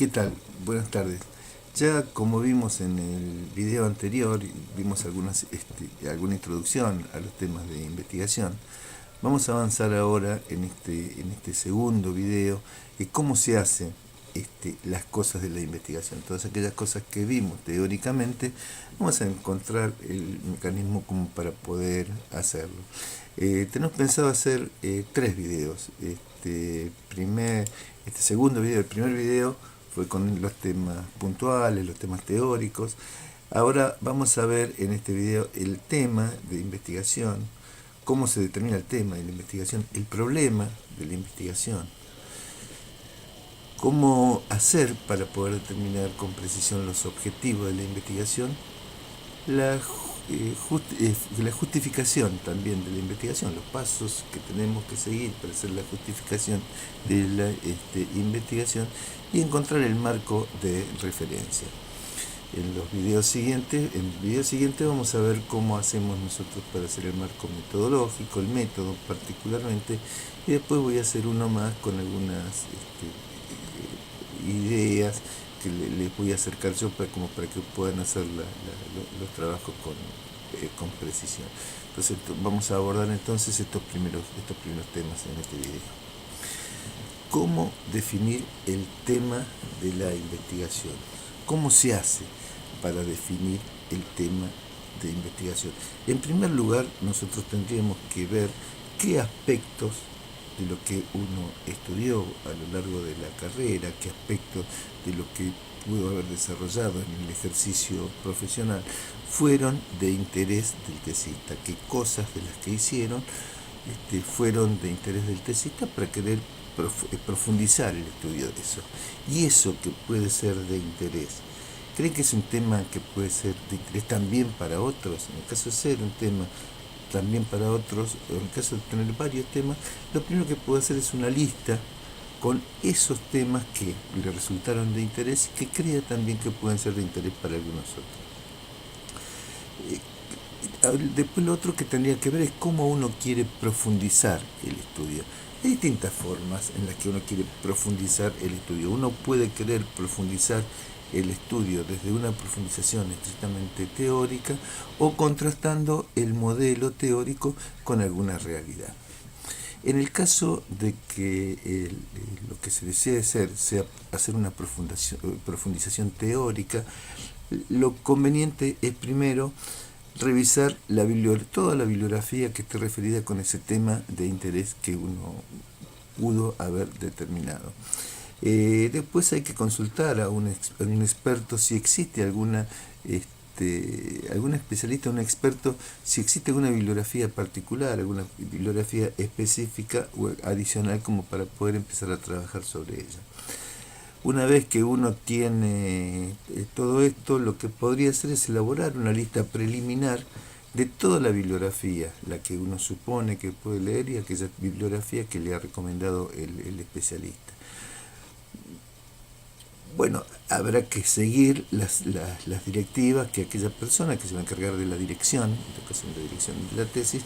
¿Qué tal? Buenas tardes. Ya como vimos en el video anterior, vimos alguna introducción a los temas de investigación. Vamos a avanzar ahora en este segundo video de cómo se hacen las cosas de la investigación. Todas aquellas cosas que vimos teóricamente, vamos a encontrar el mecanismo como para poder hacerlo. Tenemos pensado hacer tres videos. Este segundo video, el primer video fue con los temas puntuales, los temas teóricos. Ahora vamos a ver en este video el tema de investigación, cómo se determina el tema de la investigación, el problema de la investigación, cómo hacer para poder determinar con precisión los objetivos de la investigación, la justificación también de la investigación, los pasos que tenemos que seguir para hacer la justificación de la investigación y encontrar el marco de referencia. En el video siguiente vamos a ver cómo hacemos nosotros para hacer el marco metodológico, el método particularmente, y después voy a hacer uno más con algunas ideas que les voy a acercar yo para que puedan hacer los trabajos con precisión. Entonces vamos a abordar entonces estos primeros temas en este video. ¿Cómo definir el tema de la investigación? ¿Cómo se hace para definir el tema de investigación? En primer lugar, nosotros tendríamos que ver qué aspectos de lo que uno estudió a lo largo de la carrera, qué aspectos de lo que pudo haber desarrollado en el ejercicio profesional fueron de interés del tesista, qué cosas de las que hicieron fueron de interés del tesista para querer profundizar el estudio de eso. Y eso que puede ser de interés, ¿creen que es un tema que puede ser de interés también para otros? En el caso de ser un tema también para otros, en el caso de tener varios temas, lo primero que puedo hacer es una lista con esos temas que le resultaron de interés y que crea también que pueden ser de interés para algunos otros. Después lo otro que tendría que ver es cómo uno quiere profundizar el estudio. Hay distintas formas en las que uno quiere profundizar el estudio. Uno puede querer profundizar el estudio desde una profundización estrictamente teórica o contrastando el modelo teórico con alguna realidad. En el caso de que lo que se desee sea hacer una profundización teórica, lo conveniente es primero revisar toda la bibliografía que esté referida con ese tema de interés que uno pudo haber determinado. Después hay que consultar a un experto si existe algún especialista, un experto, si existe alguna bibliografía particular, alguna bibliografía específica o adicional como para poder empezar a trabajar sobre ella. Una vez que uno tiene todo esto, lo que podría hacer es elaborar una lista preliminar de toda la bibliografía, la que uno supone que puede leer y aquella bibliografía que le ha recomendado el especialista. Bueno, habrá que seguir las directivas que aquella persona que se va a encargar de la dirección, en este caso de la dirección de la tesis,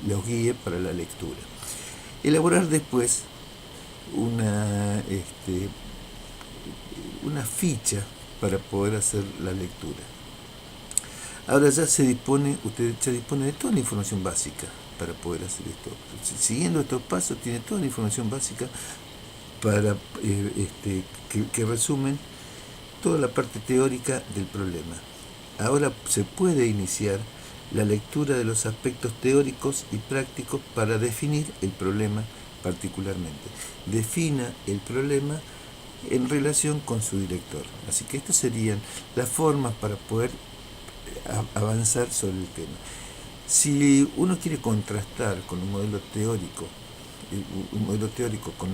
los guíe para la lectura. Elaborar después una ficha para poder hacer la lectura. Ahora ya usted ya dispone de toda la información básica para poder hacer esto. Siguiendo estos pasos tiene toda la información básica para que resumen toda la parte teórica del problema. Ahora se puede iniciar la lectura de los aspectos teóricos y prácticos para definir el problema particularmente. Defina el problema en relación con su director. Así que estas serían las formas para poder avanzar sobre el tema. Si uno quiere contrastar con un modelo teórico con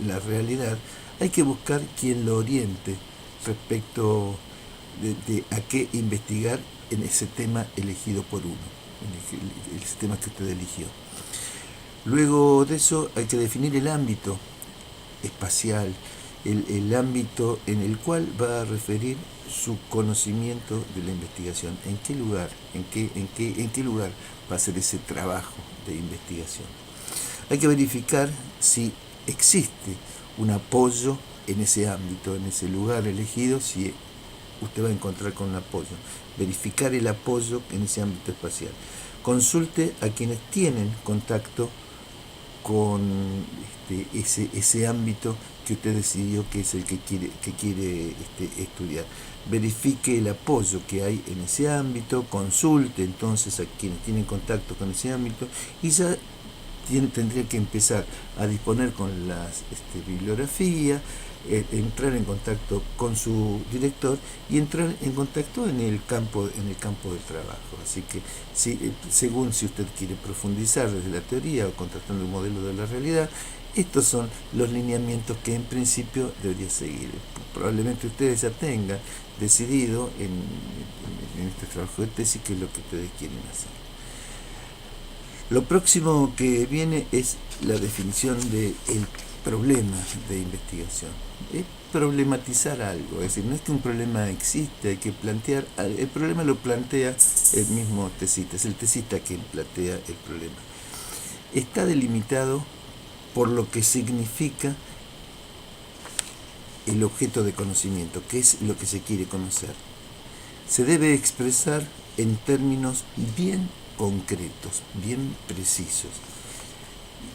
la realidad, hay que buscar quien lo oriente respecto de a qué investigar en ese tema elegido por uno, en ese tema que usted eligió. Luego de eso hay que definir el ámbito espacial, el ámbito en el cual va a referir su conocimiento de la investigación. ¿En qué lugar? ¿En qué lugar va a ser ese trabajo de investigación? Hay que verificar si existe un apoyo en ese ámbito, en ese lugar elegido, si usted va a encontrar con un apoyo. Verificar el apoyo en ese ámbito espacial. Consulte a quienes tienen contacto con ese ámbito que usted decidió que es el que quiere estudiar. Verifique el apoyo que hay en ese ámbito, consulte entonces a quienes tienen contacto con ese ámbito y ya tendría que empezar a disponer con las bibliografías, entrar en contacto con su director y entrar en contacto en el campo del trabajo. Así que según si usted quiere profundizar desde la teoría o contrastando un modelo de la realidad, estos son los lineamientos que en principio debería seguir. Probablemente ustedes ya tengan decidido en este trabajo de tesis qué es lo que ustedes quieren hacer. Lo próximo que viene es la definición del problema de investigación. Es problematizar algo, es decir, no es que un problema existe, hay que plantear, el problema lo plantea el mismo tesista, es el tesista quien plantea el problema. Está delimitado por lo que significa el objeto de conocimiento, que es lo que se quiere conocer. Se debe expresar en términos bien concretos, bien precisos.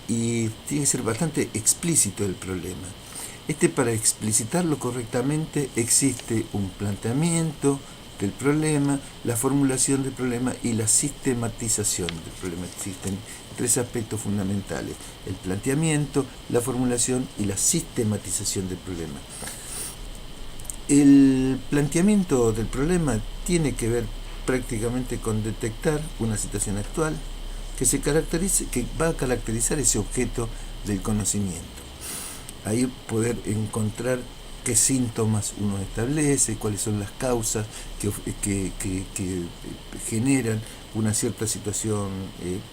Y tiene que ser bastante explícito el problema. Para explicitarlo correctamente existe un planteamiento del problema, la formulación del problema y la sistematización del problema. Existen tres aspectos fundamentales: el planteamiento, la formulación y la sistematización del problema. El planteamiento del problema tiene que ver prácticamente con detectar una situación actual que va a caracterizar ese objeto del conocimiento. Ahí poder encontrar qué síntomas uno establece, cuáles son las causas que generan una cierta situación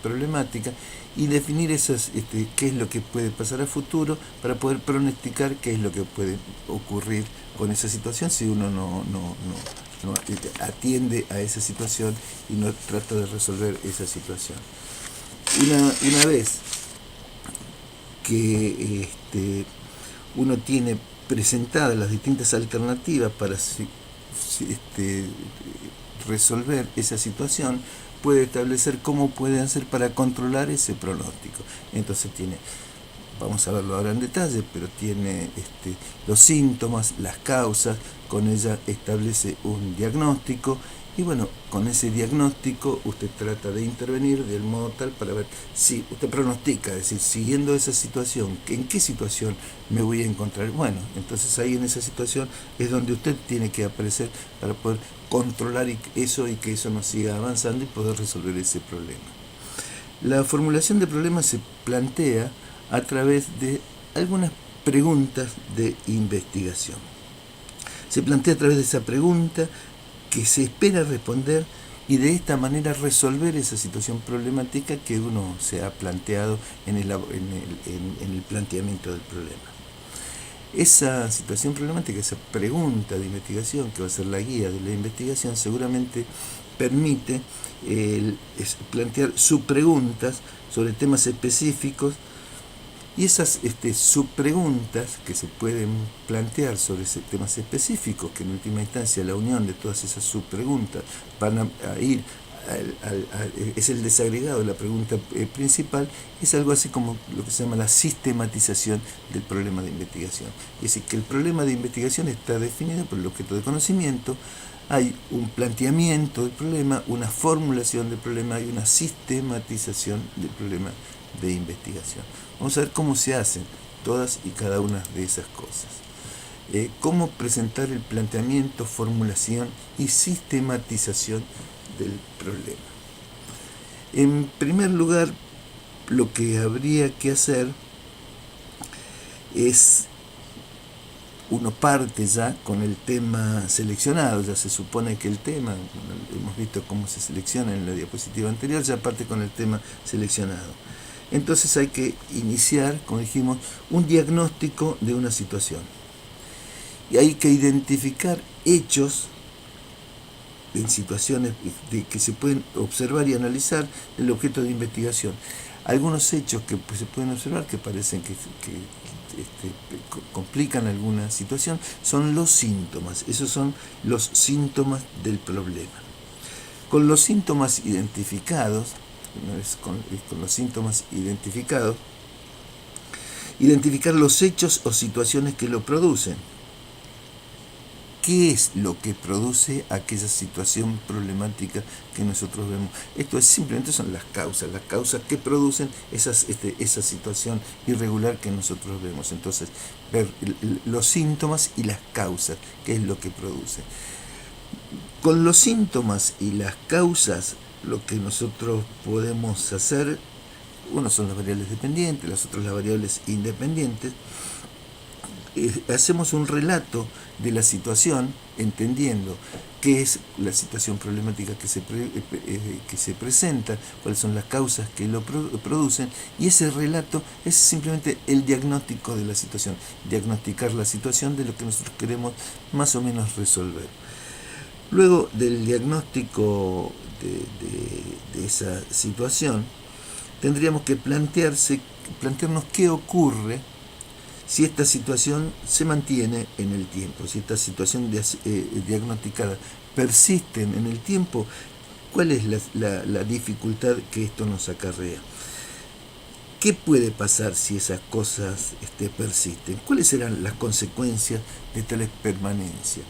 problemática, y definir qué es lo que puede pasar a futuro para poder pronosticar qué es lo que puede ocurrir con esa situación si uno no atiende a esa situación y no trata de resolver esa situación. Una vez que uno tiene presentadas las distintas alternativas para resolver esa situación, puede establecer cómo puede hacer para controlar ese pronóstico. Entonces vamos a verlo ahora en detalle, pero tiene los síntomas, las causas, con ella establece un diagnóstico, y bueno, con ese diagnóstico usted trata de intervenir del modo tal para ver si usted pronostica, es decir, siguiendo esa situación, ¿en qué situación me voy a encontrar? Bueno, entonces ahí en esa situación es donde usted tiene que aparecer para poder controlar eso y que eso no siga avanzando y poder resolver ese problema. La formulación de problemas se plantea a través de algunas preguntas de investigación. Se plantea a través de esa pregunta que se espera responder y de esta manera resolver esa situación problemática que uno se ha planteado en el planteamiento del problema. Esa situación problemática, esa pregunta de investigación que va a ser la guía de la investigación, seguramente permite plantear subpreguntas sobre temas específicos, y esas subpreguntas que se pueden plantear sobre temas específicos, que en última instancia la unión de todas esas subpreguntas van a ir es el desagregado de la pregunta principal, es algo así como lo que se llama la sistematización del problema de investigación. Es decir, que el problema de investigación está definido por el objeto de conocimiento, hay un planteamiento del problema, una formulación del problema y una sistematización del problema de investigación. Vamos a ver cómo se hacen todas y cada una de esas cosas. Cómo presentar el planteamiento, formulación y sistematización del problema. En primer lugar, lo que habría que hacer es, uno parte ya con el tema seleccionado, ya se supone que el tema, hemos visto cómo se selecciona en la diapositiva anterior, ya parte con el tema seleccionado. Entonces hay que iniciar, como dijimos, un diagnóstico de una situación. Y hay que identificar hechos en situaciones que se pueden observar y analizar el objeto de investigación. algunos hechos que pues, se pueden observar que parecen que complican alguna situación, son los síntomas. Esos son los síntomas del problema. Con los síntomas identificados, una vez con los síntomas identificados, identificar los hechos o situaciones que lo producen. ¿Qué es lo que produce aquella situación problemática que nosotros vemos? Esto es simplemente son las causas que producen esa situación irregular que nosotros vemos. Entonces, ver los síntomas y las causas, qué es lo que produce. Con los síntomas y las causas, lo que nosotros podemos hacer, uno son las variables dependientes, las otras las variables independientes. Hacemos un relato de la situación, entendiendo qué es la situación problemática que se presenta, cuáles son las causas que lo producen, y ese relato es simplemente el diagnóstico de la situación, diagnosticar la situación de lo que nosotros queremos más o menos resolver. Luego del diagnóstico de esa situación, tendríamos que plantearnos qué ocurre si esta situación se mantiene en el tiempo, si esta situación diagnosticada persiste en el tiempo, ¿cuál es la dificultad que esto nos acarrea? ¿Qué puede pasar si esas cosas persisten? ¿Cuáles serán las consecuencias de tal permanencia?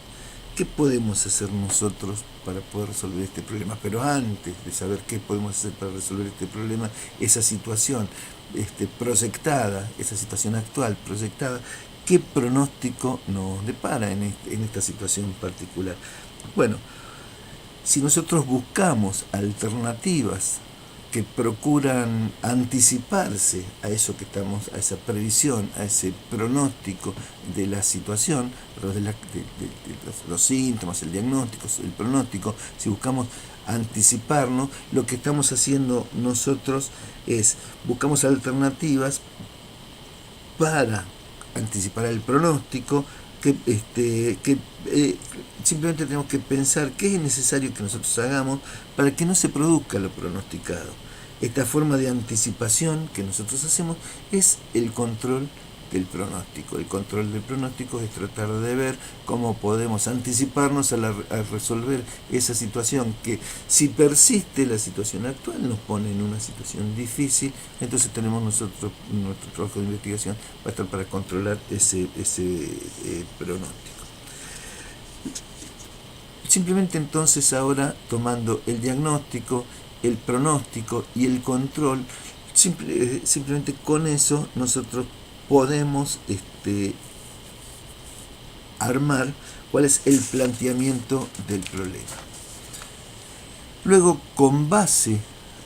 ¿Qué podemos hacer nosotros para poder resolver este problema? Pero antes de saber qué podemos hacer para resolver este problema, esa situación proyectada, esa situación actual proyectada, ¿qué pronóstico nos depara en esta situación particular? Bueno, si nosotros buscamos alternativas que procuran anticiparse a eso que estamos, a esa previsión, a ese pronóstico de la situación, de los síntomas, el diagnóstico, el pronóstico, si buscamos anticiparnos, lo que estamos haciendo nosotros es buscamos alternativas para anticipar el pronóstico, que simplemente tenemos que pensar qué es necesario que nosotros hagamos para que no se produzca lo pronosticado. Esta forma de anticipación que nosotros hacemos es el control del pronóstico. El control del pronóstico es tratar de ver cómo podemos anticiparnos a resolver esa situación que, si persiste la situación actual, nos pone en una situación difícil. Entonces tenemos nosotros, nuestro trabajo de investigación va a estar para controlar ese pronóstico. Simplemente entonces ahora, tomando el diagnóstico, el pronóstico y el control, simplemente con eso nosotros podemos armar cuál es el planteamiento del problema. Luego, con base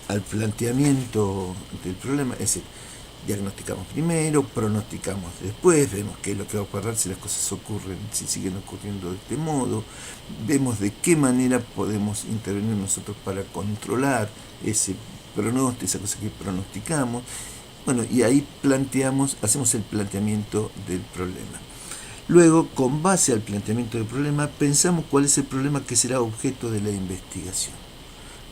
al planteamiento del problema, es decir, diagnosticamos primero, pronosticamos después, vemos qué es lo que va a ocurrir si las cosas ocurren, si siguen ocurriendo de este modo, vemos de qué manera podemos intervenir nosotros para controlar ese pronóstico, esa cosa que pronosticamos. Bueno, y ahí hacemos el planteamiento del problema. Luego, con base al planteamiento del problema, pensamos cuál es el problema que será objeto de la investigación.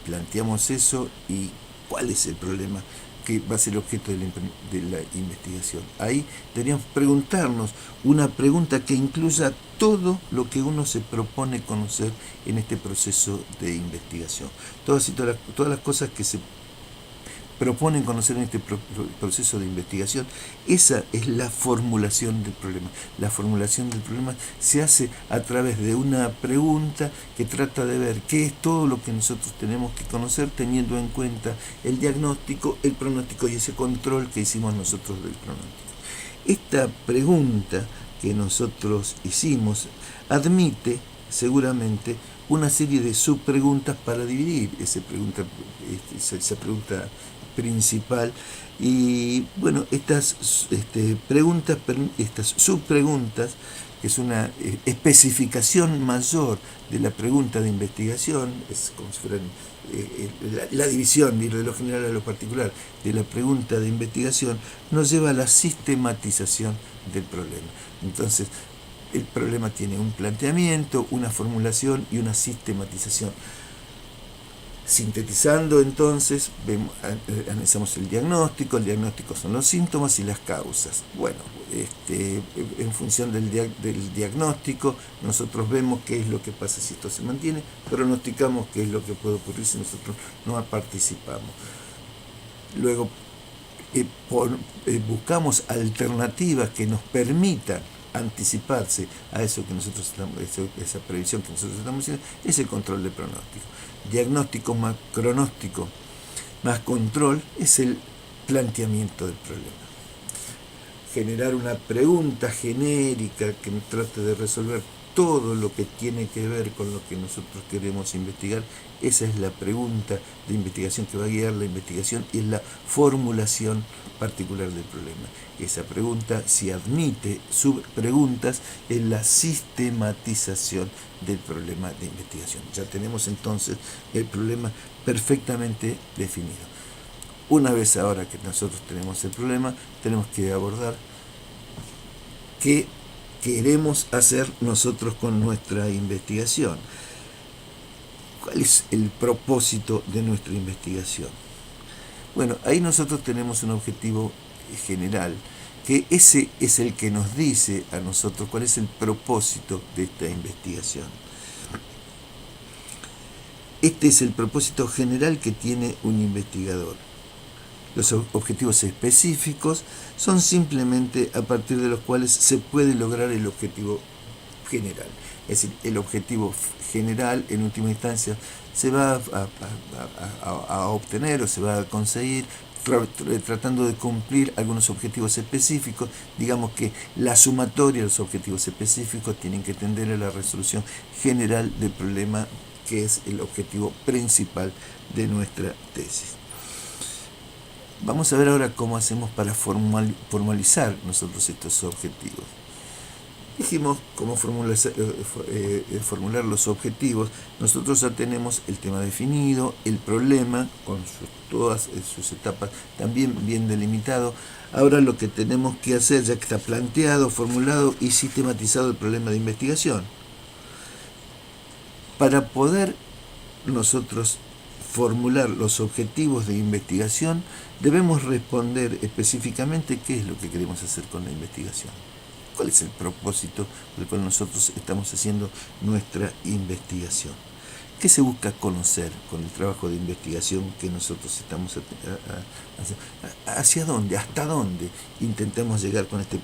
Planteamos eso y cuál es el problema que va a ser objeto de la investigación. Ahí deberíamos preguntarnos una pregunta que incluya todo lo que uno se propone conocer en este proceso de investigación. Todas las cosas que se proponen conocer en este proceso de investigación, esa es la formulación del problema. La formulación del problema se hace a través de una pregunta que trata de ver qué es todo lo que nosotros tenemos que conocer, teniendo en cuenta el diagnóstico, el pronóstico y ese control que hicimos nosotros del pronóstico. Esta pregunta que nosotros hicimos admite seguramente una serie de subpreguntas para dividir esa pregunta principal, y bueno, estas subpreguntas, que es una especificación mayor de la pregunta de investigación, es como si fueran la división de lo general a lo particular de la pregunta de investigación, nos lleva a la sistematización del problema. Entonces, el problema tiene un planteamiento, una formulación y una sistematización. Sintetizando entonces, analizamos el diagnóstico son los síntomas y las causas. Bueno, en función del diagnóstico, nosotros vemos qué es lo que pasa si esto se mantiene, pronosticamos qué es lo que puede ocurrir si nosotros no participamos. Luego, buscamos alternativas que nos permitan anticiparse a eso que nosotros estamos, esa previsión que nosotros estamos haciendo, es el control de pronóstico. Diagnóstico más pronóstico más control es el planteamiento del problema. Generar una pregunta genérica que trate de resolver todo lo que tiene que ver con lo que nosotros queremos investigar. Esa es la pregunta de investigación que va a guiar la investigación y es la formulación particular del problema. Esa pregunta, si admite subpreguntas, es la sistematización del problema de investigación. Ya tenemos entonces el problema perfectamente definido. Una vez ahora que nosotros tenemos el problema, tenemos que abordar qué queremos hacer nosotros con nuestra investigación. ¿Cuál es el propósito de nuestra investigación? Bueno, ahí nosotros tenemos un objetivo general, que ese es el que nos dice a nosotros cuál es el propósito de esta investigación. Este es el propósito general que tiene un investigador. Los objetivos específicos son simplemente a partir de los cuales se puede lograr el objetivo general. Es decir, el objetivo general en última instancia se va a obtener o se va a conseguir tratando de cumplir algunos objetivos específicos. Digamos que la sumatoria de los objetivos específicos tienen que tender a la resolución general del problema, que es el objetivo principal de nuestra tesis. Vamos a ver ahora cómo hacemos para formalizar nosotros estos objetivos. Dijimos cómo formular los objetivos. Nosotros ya tenemos el tema definido, el problema con todas sus etapas también bien delimitado. Ahora lo que tenemos que hacer, ya que está planteado, formulado y sistematizado el problema de investigación, para poder nosotros formular los objetivos de investigación, debemos responder específicamente qué es lo que queremos hacer con la investigación. ¿Cuál es el propósito por el cual nosotros estamos haciendo nuestra investigación? ¿Qué se busca conocer con el trabajo de investigación que nosotros estamos haciendo? ¿Hacia dónde, hasta dónde intentamos llegar con este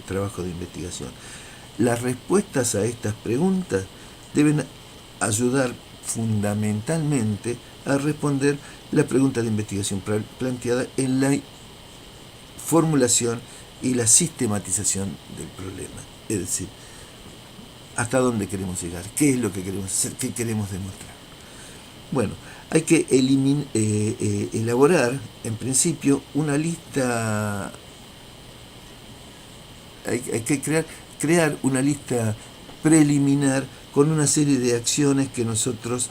trabajo de investigación? Las respuestas a estas preguntas deben ayudar fundamentalmente a responder la pregunta de investigación planteada en la formulación y la sistematización del problema. Es decir, ¿hasta dónde queremos llegar? ¿Qué es lo que queremos hacer? ¿Qué queremos demostrar? Bueno, hay que elaborar, en principio, una lista. Hay que crear una lista preliminar con una serie de acciones que nosotros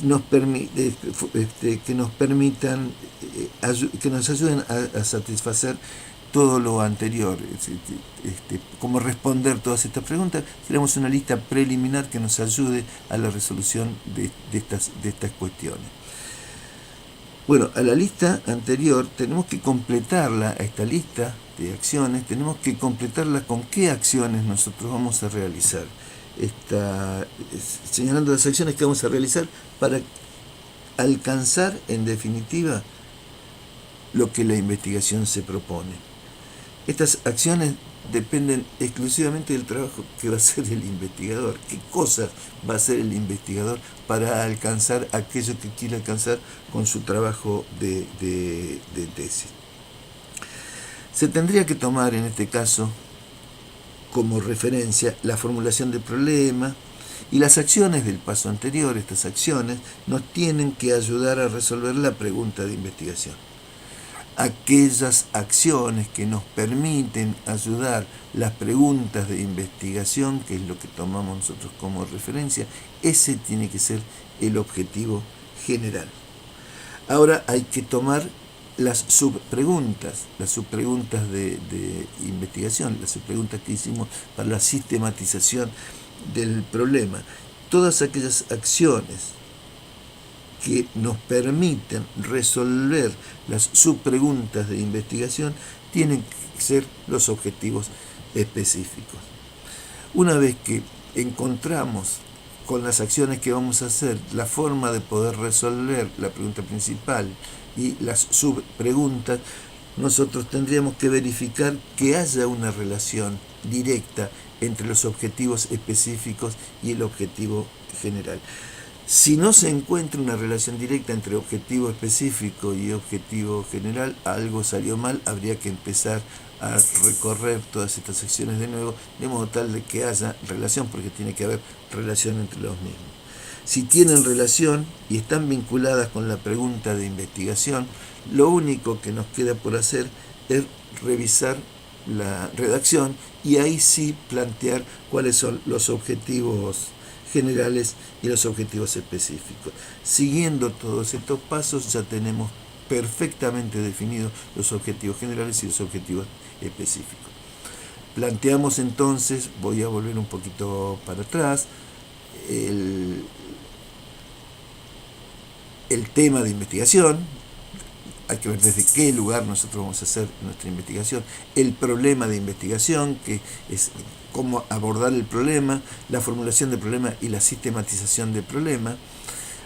que nos permitan, que nos ayuden a satisfacer todo lo anterior. Cómo responder todas estas preguntas. Tenemos una lista preliminar que nos ayude a la resolución de estas cuestiones. Bueno, a la lista anterior tenemos que completarla, a esta lista de acciones, tenemos que completarla con qué acciones nosotros vamos a realizar. Señalando las acciones que vamos a realizar para alcanzar, en definitiva, lo que la investigación se propone. Estas acciones dependen exclusivamente del trabajo que va a hacer el investigador. ¿Qué cosas va a hacer el investigador para alcanzar aquello que quiere alcanzar con su trabajo de tesis? Se tendría que tomar en este caso como referencia la formulación del problema y las acciones del paso anterior. Estas acciones nos tienen que ayudar a resolver la pregunta de investigación. Aquellas acciones que nos permiten ayudar las preguntas de investigación, que es lo que tomamos nosotros como referencia, ese tiene que ser el objetivo general. Ahora hay que tomar las subpreguntas de investigación, las subpreguntas que hicimos para la sistematización del problema. Todas aquellas acciones que nos permiten resolver las subpreguntas de investigación tienen que ser los objetivos específicos. Una vez que encontramos con las acciones que vamos a hacer la forma de poder resolver la pregunta principal y las subpreguntas, nosotros tendríamos que verificar que haya una relación directa entre los objetivos específicos y el objetivo general. Si no se encuentra una relación directa entre objetivo específico y objetivo general, algo salió mal, habría que empezar a recorrer todas estas secciones de nuevo, de modo tal de que haya relación, porque tiene que haber relación entre los mismos. Si tienen relación y están vinculadas con la pregunta de investigación, lo único que nos queda por hacer es revisar la redacción y ahí sí plantear cuáles son los objetivos generales y los objetivos específicos. Siguiendo todos estos pasos ya tenemos perfectamente definidos los objetivos generales y los objetivos específicos. Planteamos entonces, voy a volver un poquito para atrás, el tema de investigación. Hay que ver desde qué lugar nosotros vamos a hacer nuestra investigación, el problema de investigación, que es cómo abordar el problema, la formulación del problema y la sistematización del problema.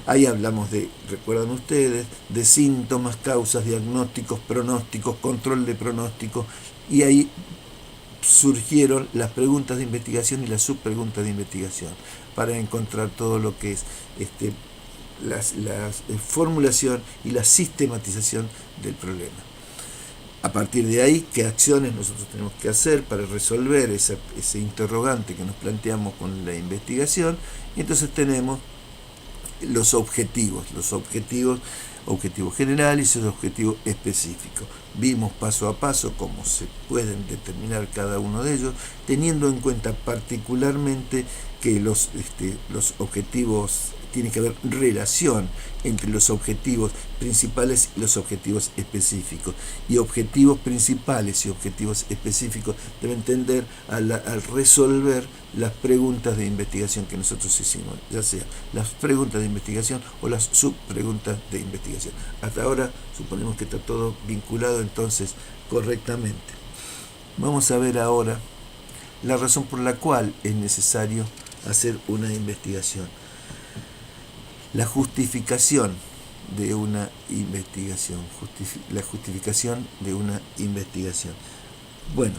Ahí hablamos de, recuerdan ustedes, de síntomas, causas, diagnósticos, pronósticos, control de pronósticos, y ahí surgieron las preguntas de investigación y las subpreguntas de investigación para encontrar todo lo que es la formulación y la sistematización del problema. A partir de ahí, ¿qué acciones nosotros tenemos que hacer para resolver ese interrogante que nos planteamos con la investigación? Y entonces tenemos los objetivos generales y los objetivos específicos. Vimos paso a paso cómo se pueden determinar cada uno de ellos, teniendo en cuenta particularmente que los objetivos, tiene que haber relación entre los objetivos principales y los objetivos específicos. Y objetivos principales y objetivos específicos deben tender al resolver las preguntas de investigación que nosotros hicimos, ya sea las preguntas de investigación o las subpreguntas de investigación. Hasta ahora suponemos que está todo vinculado entonces correctamente. Vamos a ver ahora la razón por la cual es necesario hacer una investigación. La justificación de una investigación. La justificación de una investigación. Bueno,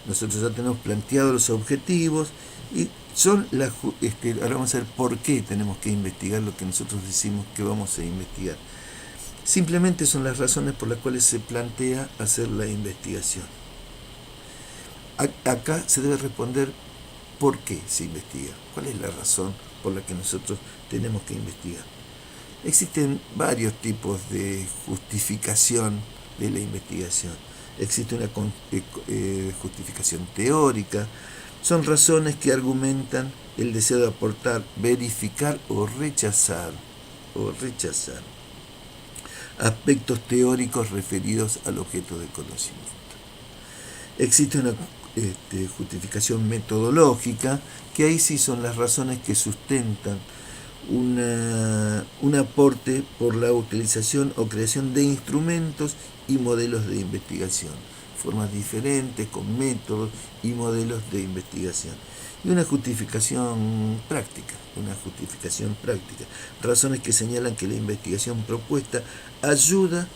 nosotros ya tenemos planteados los objetivos y son ahora vamos a ver por qué tenemos que investigar lo que nosotros decimos que vamos a investigar. Simplemente son las razones por las cuales se plantea hacer la investigación. Acá se debe responder por qué se investiga, cuál es la razón por la que nosotros tenemos que investigar. Existen varios tipos de justificación de la investigación. Existe una justificación teórica. Son razones que argumentan el deseo de aportar, verificar o rechazar aspectos teóricos referidos al objeto de conocimiento. Existe una justificación metodológica, que ahí sí son las razones que sustentan un aporte por la utilización o creación de instrumentos y modelos de investigación, formas diferentes, con métodos y modelos de investigación. Y una justificación práctica, razones que señalan que la investigación propuesta ayuda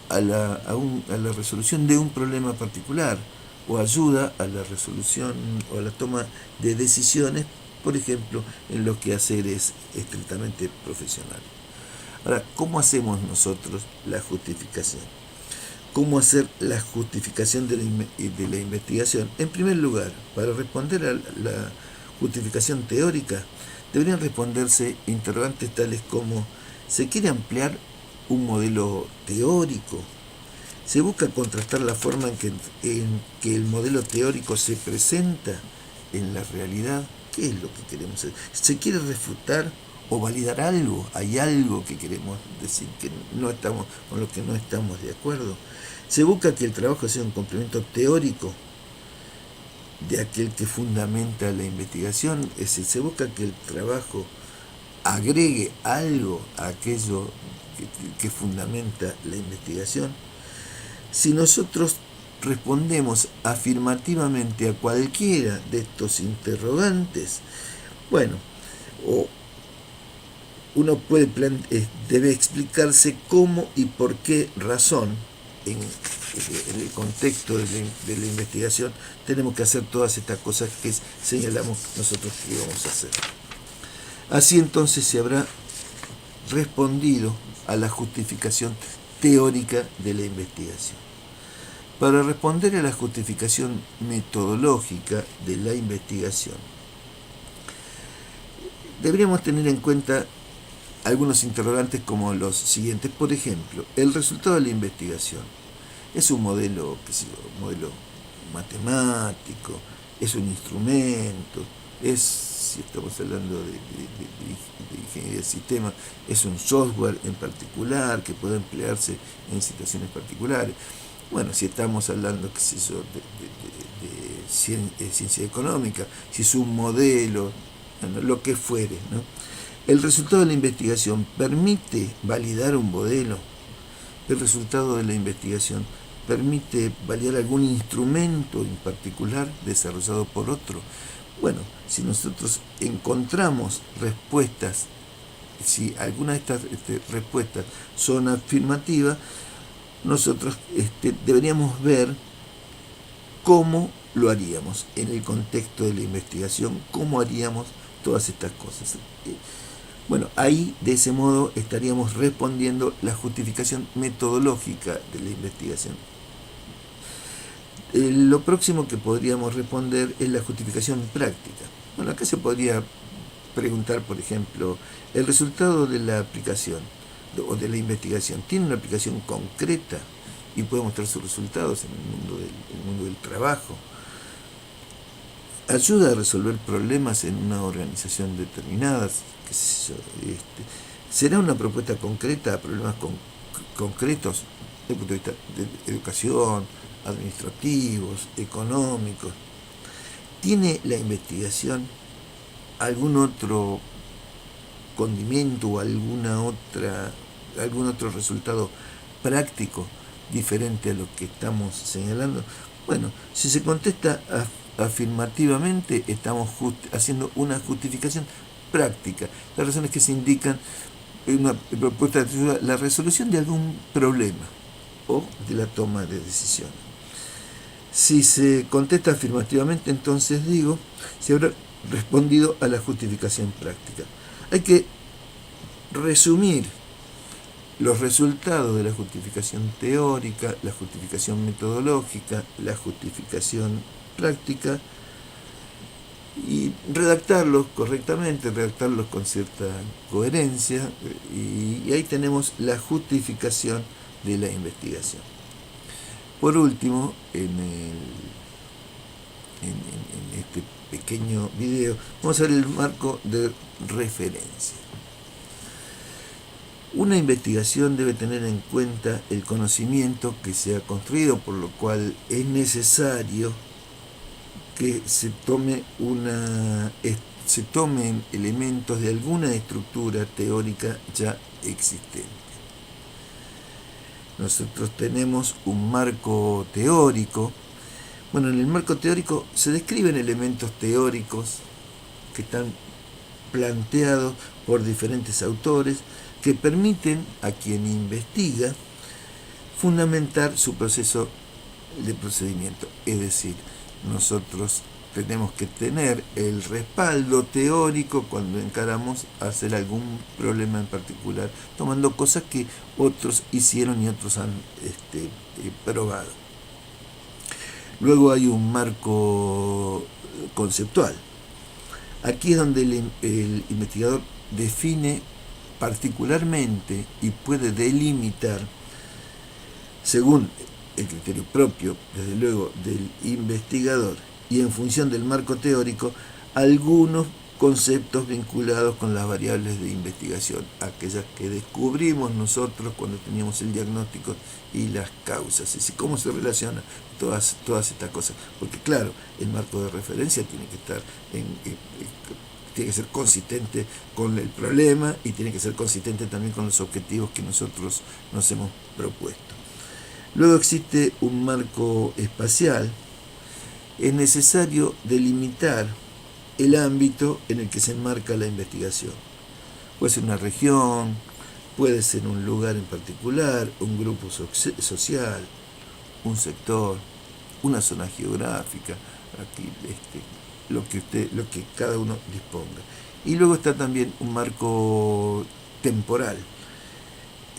a la resolución de un problema particular, o ayuda a la resolución o a la toma de decisiones, por ejemplo, en los quehaceres estrictamente profesionales. Ahora, ¿cómo hacemos nosotros la justificación? ¿Cómo hacer la justificación de la investigación? En primer lugar, para responder a la justificación teórica, deberían responderse interrogantes tales como: ¿se quiere ampliar un modelo teórico? ¿Se busca contrastar la forma en que el modelo teórico se presenta en la realidad? ¿Qué es lo que queremos hacer? ¿Se quiere refutar o validar algo? ¿Hay algo que queremos decir que no estamos, con lo que no estamos de acuerdo? ¿Se busca que el trabajo sea un complemento teórico de aquel que fundamenta la investigación? Es decir, se busca que el trabajo agregue algo a aquello que fundamenta la investigación. Si nosotros respondemos afirmativamente a cualquiera de estos interrogantes, bueno, o uno debe explicarse cómo y por qué razón en el contexto de la investigación tenemos que hacer todas estas cosas que señalamos nosotros que vamos a hacer. Así entonces se habrá respondido a la justificación teórica de la investigación. Para responder a la justificación metodológica de la investigación, deberíamos tener en cuenta algunos interrogantes como los siguientes. Por ejemplo, el resultado de la investigación es un modelo, modelo matemático, es un instrumento, si estamos hablando de ingeniería de sistemas, es un software en particular que puede emplearse en situaciones particulares. Bueno, si estamos hablando, de ciencia económica, si es un modelo, bueno, lo que fuere, ¿no? El resultado de la investigación permite validar un modelo. El resultado de la investigación permite validar algún instrumento en particular desarrollado por otro. Bueno, si nosotros encontramos respuestas, si alguna de estas respuestas son afirmativas, nosotros deberíamos ver cómo lo haríamos en el contexto de la investigación, cómo haríamos todas estas cosas. Bueno, ahí de ese modo estaríamos respondiendo la justificación metodológica de la investigación. Lo próximo que podríamos responder es la justificación práctica. Bueno, acá se podría preguntar, por ejemplo, ¿el resultado de la aplicación o de la investigación tiene una aplicación concreta y puede mostrar sus resultados en el mundo del trabajo? ¿Ayuda a resolver problemas en una organización determinada? ¿Qué sé yo? ¿Será una propuesta concreta a problemas concretos desde el punto de vista de educación, administrativos, económicos? ¿Tiene la investigación algún otro condimento o algún otro resultado práctico diferente a lo que estamos señalando? Bueno, si se contesta afirmativamente, estamos haciendo una justificación práctica. Las razones que se indican en una propuesta de ayuda, la resolución de algún problema o de la toma de decisiones. Si se contesta afirmativamente, entonces se habrá respondido a la justificación práctica. Hay que resumir los resultados de la justificación teórica, la justificación metodológica, la justificación práctica y redactarlos correctamente, redactarlos con cierta coherencia, y ahí tenemos la justificación de la investigación. Por último, en este pequeño video vamos a ver el marco de referencia. Una investigación debe tener en cuenta el conocimiento que se ha construido, por lo cual es necesario que se tomen elementos de alguna estructura teórica ya existente. Nosotros tenemos un marco teórico. Bueno, en el marco teórico se describen elementos teóricos que están planteados por diferentes autores que permiten a quien investiga fundamentar su proceso de procedimiento. Es decir, nosotros tenemos que tener el respaldo teórico cuando encaramos a hacer algún problema en particular, tomando cosas que otros hicieron y otros han probado. Luego hay un marco conceptual. Aquí es donde el investigador define particularmente y puede delimitar, según el criterio propio, desde luego, del investigador y en función del marco teórico, algunos conceptos vinculados con las variables de investigación, aquellas que descubrimos nosotros cuando teníamos el diagnóstico y las causas, es decir, cómo se relacionan todas estas cosas, porque claro, el marco de referencia tiene que estar tiene que ser consistente con el problema y tiene que ser consistente también con los objetivos que nosotros nos hemos propuesto. Luego existe un marco espacial. Es necesario delimitar el ámbito en el que se enmarca la investigación. Puede ser una región, puede ser un lugar en particular, un grupo social, un sector, una zona geográfica, aquí lo que cada uno disponga. Y luego está también un marco temporal.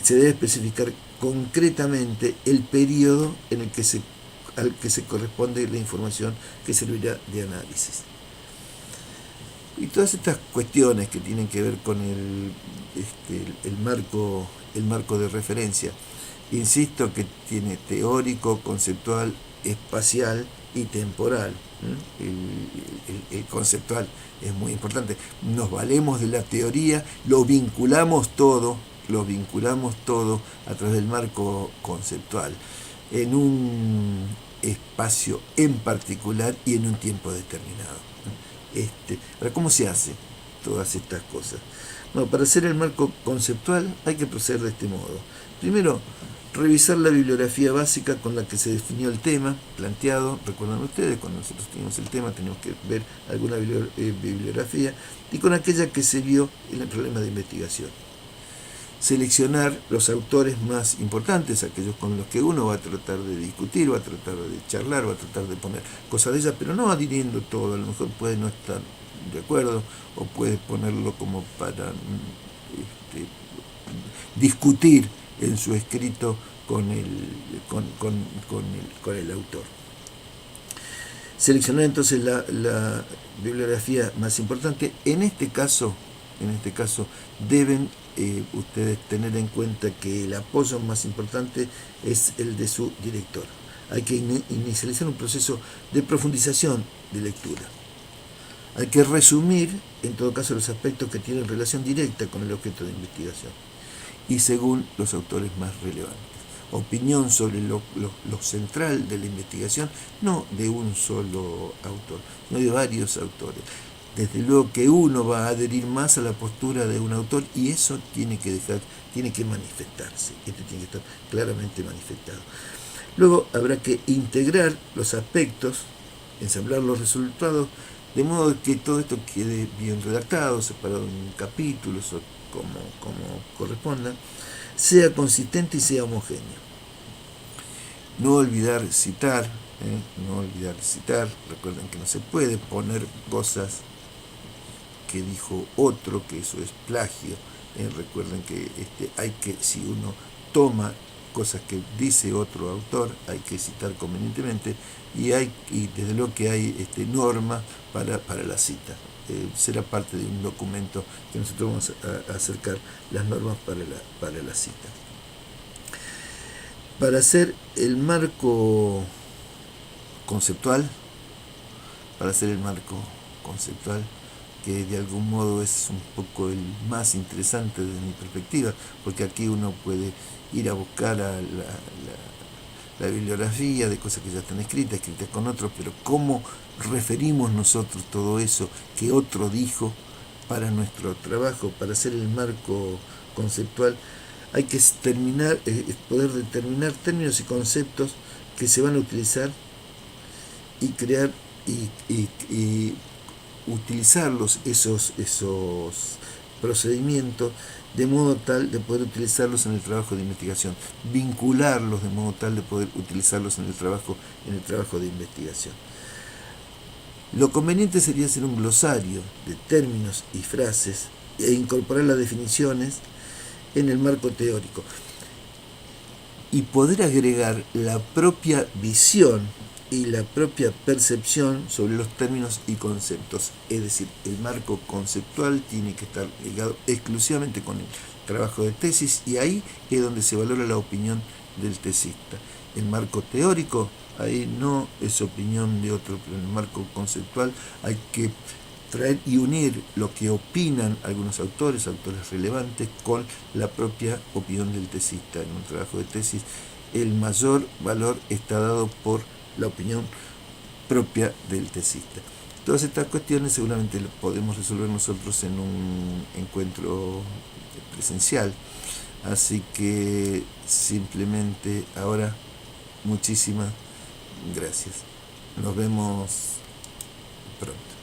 Se debe especificar concretamente el periodo en el que al que se corresponde la información que servirá de análisis. Y todas estas cuestiones que tienen que ver con el marco de referencia, insisto que tiene teórico, conceptual, espacial y temporal. El conceptual es muy importante. Nos valemos de la teoría, lo vinculamos todo a través del marco conceptual, en un espacio en particular y en un tiempo determinado. Ahora, ¿cómo se hace todas estas cosas? Bueno, para hacer el marco conceptual hay que proceder de este modo. Primero, revisar la bibliografía básica con la que se definió el tema planteado. Recuerdan ustedes, cuando nosotros teníamos el tema teníamos que ver alguna bibliografía, y con aquella que se vio en el problema de investigación. Seleccionar los autores más importantes, aquellos con los que uno va a tratar de discutir, va a tratar de charlar, va a tratar de poner cosas de ellas, pero no adhiriendo todo. A lo mejor puede no estar de acuerdo o puede ponerlo como para discutir en su escrito con el autor. Seleccionar entonces la bibliografía más importante. En este caso deben ustedes tener en cuenta que el apoyo más importante es el de su director. Hay que inicializar un proceso de profundización de lectura. Hay que resumir, en todo caso, los aspectos que tienen relación directa con el objeto de investigación y según los autores más relevantes. Opinión sobre lo central de la investigación, no de un solo autor, sino de varios autores. Desde luego que uno va a adherir más a la postura de un autor y eso tiene que manifestarse, esto tiene que estar claramente manifestado. Luego habrá que integrar los aspectos, ensamblar los resultados, de modo que todo esto quede bien redactado, separado en capítulos o como corresponda, sea consistente y sea homogéneo. No olvidar citar, recuerden que no se puede poner cosas que dijo otro, que eso es plagio. Recuerden que si uno toma cosas que dice otro autor, hay que citar convenientemente y desde luego que hay normas para la cita. Será parte de un documento que nosotros vamos a acercar las normas para la cita. Para hacer el marco conceptual, que de algún modo es un poco el más interesante desde mi perspectiva, porque aquí uno puede ir a buscar la bibliografía de cosas que ya están escritas con otros, pero cómo referimos nosotros todo eso que otro dijo para nuestro trabajo, para hacer el marco conceptual. Hay que poder determinar términos y conceptos que se van a utilizar y crear y utilizarlos esos procedimientos de modo tal de poder utilizarlos en el trabajo de investigación, vincularlos de modo tal de poder utilizarlos en el trabajo de investigación. Lo conveniente sería hacer un glosario de términos y frases e incorporar las definiciones en el marco teórico y poder agregar la propia visión y la propia percepción sobre los términos y conceptos. Es decir, el marco conceptual tiene que estar ligado exclusivamente con el trabajo de tesis y ahí es donde se valora la opinión del tesista. El marco teórico, ahí no es opinión de otro, pero en el marco conceptual hay que traer y unir lo que opinan algunos autores relevantes con la propia opinión del tesista. En un trabajo de tesis el mayor valor está dado por la opinión propia del tesista. Todas estas cuestiones seguramente lo podemos resolver nosotros en un encuentro presencial. Así que simplemente ahora, muchísimas gracias. Nos vemos pronto.